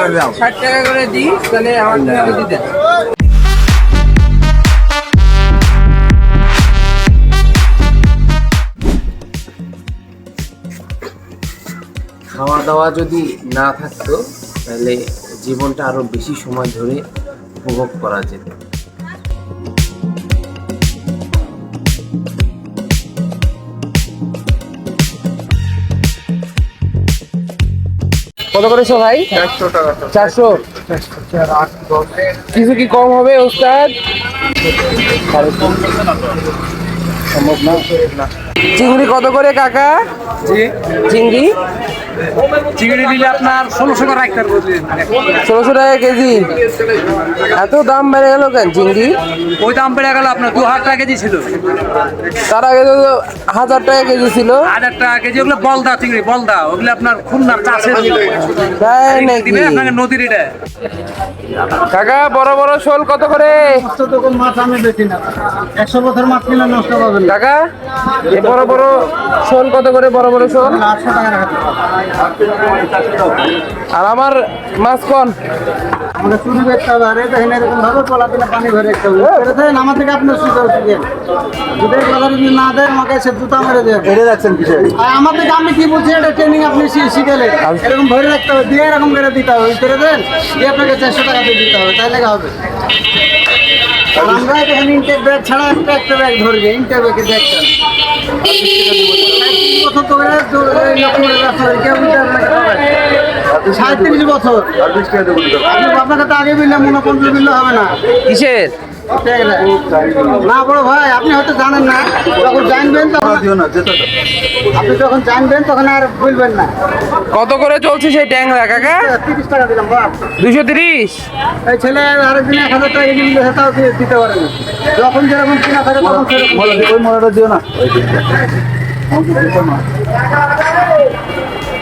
করে দাও। 60 টাকা করে দিই, তাহলে আমার টাকা দিতে। খাওয়া দাওয়া যদি না থাকতো তাহলে জীবনটা আরো বেশি সময় ধরে উপভোগ করা যেত। কত করেছো ভাই? 400 টাকা। 400। কিছু কি কম হবে ওস্তাদ? সম্ভব না। চিংড়ি কত করে কাকা? চিংড়ি নিলে আপনার 1600 টাকা রাখতে পারবো। 1600 টাকা কেজি। এত দাম বেড়ে গেল কেন চিংড়ি? ওই দাম বেড়ে গেল আপনার 2000 টাকা কেজি ছিল, তার আগে তো 1000 টাকা কেজি ছিল। 1000 টাকা কেজি। ওগুলো বলদা চিংড়ি, বলদা। ওগুলো আপনার খুলনার চাষের তাই নাকি? আপনাকে নদীর এটা। কাকা বড় বড় শোল কত করে? মাছ আমি বেশি না, 100 বছর মাছ কিনা নষ্ট পাবেন কাকা এই বড় বড় শোল কত করে? বড় বড় শোল 800 টাকা রাখতে। আর আমার মাছ কোন? আমরা চুরি করতে হবে। আর দেখেন এরকম ভাবে পোলা দিলে পানি ভরে রাখতে হবে। আমার থেকে আপনার সুযোগ শিখেন, দুধের কথা যদি না দেয় আমাকে সে জুতা মেরে দেন। এটা যাচ্ছেন কিসে? আমার থেকে আমি কি বলছি, এটা ট্রেনিং আপনি শিখেলেন। এরকম ভরে রাখতে হবে, দিয়ে এরকম করে দিতে হবে। করে দেন, দিয়ে আপনাকে 400 টাকা দিয়ে দিতে হবে, তাহলে হবে। আর আমরা এখানে ইনটেক ব্যাগ ছাড়া একটা ব্যাগ ধরবে, ইনটেক ব্যাগের ব্যাগটা 37 বছর। আপনাকে তো আগে বিললে মনে 15 বিললে হবে না। কিসের? না বড় ভাই, আপনি হয়তো জানেন না। যখন জানবেন তখন আপনি যখন জানবেন তখন আর বলবেন না। কত করে চলছে সেই ট্যাংরা কাকা? 30 টাকা দিলাম। 230। এই ছেলে আরেকদিন 1000 টাকা কেজি নিলে সেটাও দিতে পারেন। যখন যেরকম কিনা থাকে তখন সেরকম। ওই মলাটা দিও না।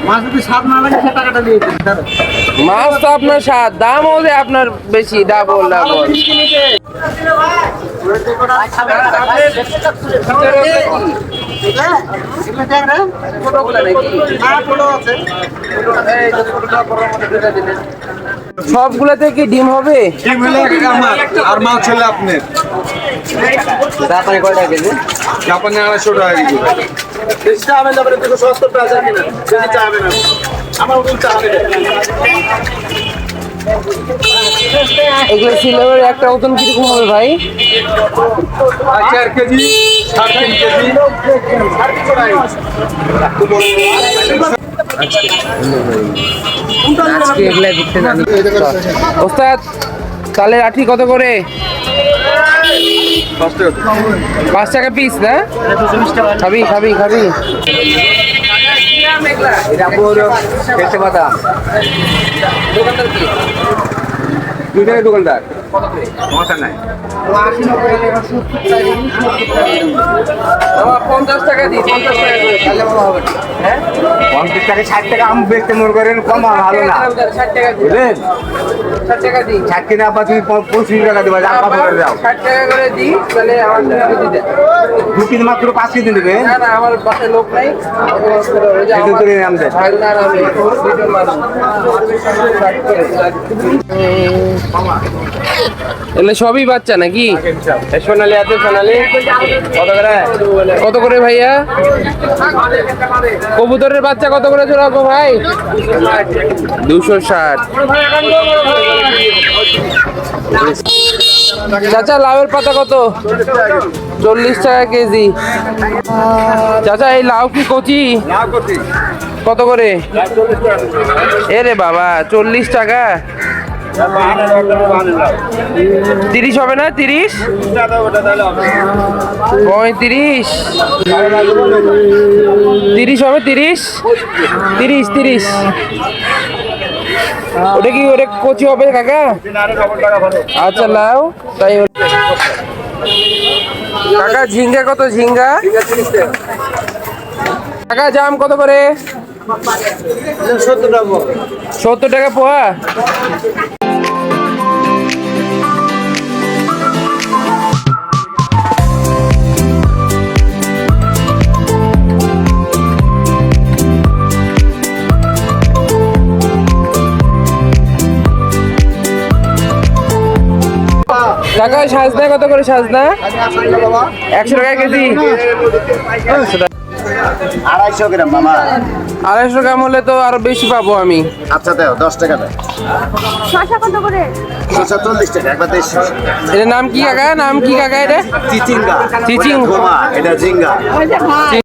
মাছ যদি স্বাদ না লাগে সে টাকাটা দিয়ে দিন। মাছ তো আপনার স্বাদ, দাম হলে আপনার বেশি, ডাবল। সবগুলোতে কি ডিম হবে? ডিম হলে আমার, আর মাছ হলে আপনার। জাপানি কয়টা কেজি? জাপানে 250 টাকা কেজি। এগুলো সিলেবের একটা ওজন কিরকম হবে ভাই? 4 কেজি, 3.5 কেজি। আজকে এগুলা দেখতে জানি। ওস্তাদ তালের আঠি কত করে? 5 টাকা পিস না? খাবি? দোকানদার কি? দোকানদার মাথা নাই। 50 টাকা দিই, 50 টাকা করে তাহলে ভালো হবে। হ্যাঁ 50 টাকা 60 টাকা আম বেচতে মনে করেন কম ভালো না। 60 টাকা দিই। বুঝলেন? 60 টাকা দিই। 60 কিনা আবার তুমি 25 টাকা দেবা, যা পাবে করে দাও। 60 টাকা করে দিই, তাহলে আমার টাকা দিতে। 2 পিস মাত্র 5 কেজি দেবে। না আমার বাসায় লোক নাই। একটু করে নাম দেন। এগুলো সবই বাচ্চা নাকি? সোনালি আছে, সোনালি কত করে ভাইয়া? কবুতরের বাচ্চা কত করে জোড়াবো ভাই? 260। চাচা লাউয়ের পাতা কত? 40 টাকা কেজি। চাচা এই লাউ কি কচি? কত করে? এরে বাবা 40 টাকা। 30 হবে না? 30 35 30 হবে? 30 ওটা কি ওটা কচি হবে কাকা? আচ্ছা লাও তাই। কাকা ঝিঙ্গা কত? ঝিঙ্গা কাকা জাম কত করে? 70 টাকা পোয়া। কাকা সাজনা কত করে সাজনা? 100 টাকা কেজি। 250 গ্রাম মামা। 250 গ্রাম হলে তো আরো বেশি পাবো আমি। আচ্ছা দাও 10 টাকা দাও। শসা কত করে? 40 টাকা একবার 200। এটার নাম কি কাকা? নাম কি কাকা এটা? চিচিঙ্গা। চিচিং। এটা ঝিঙ্গা।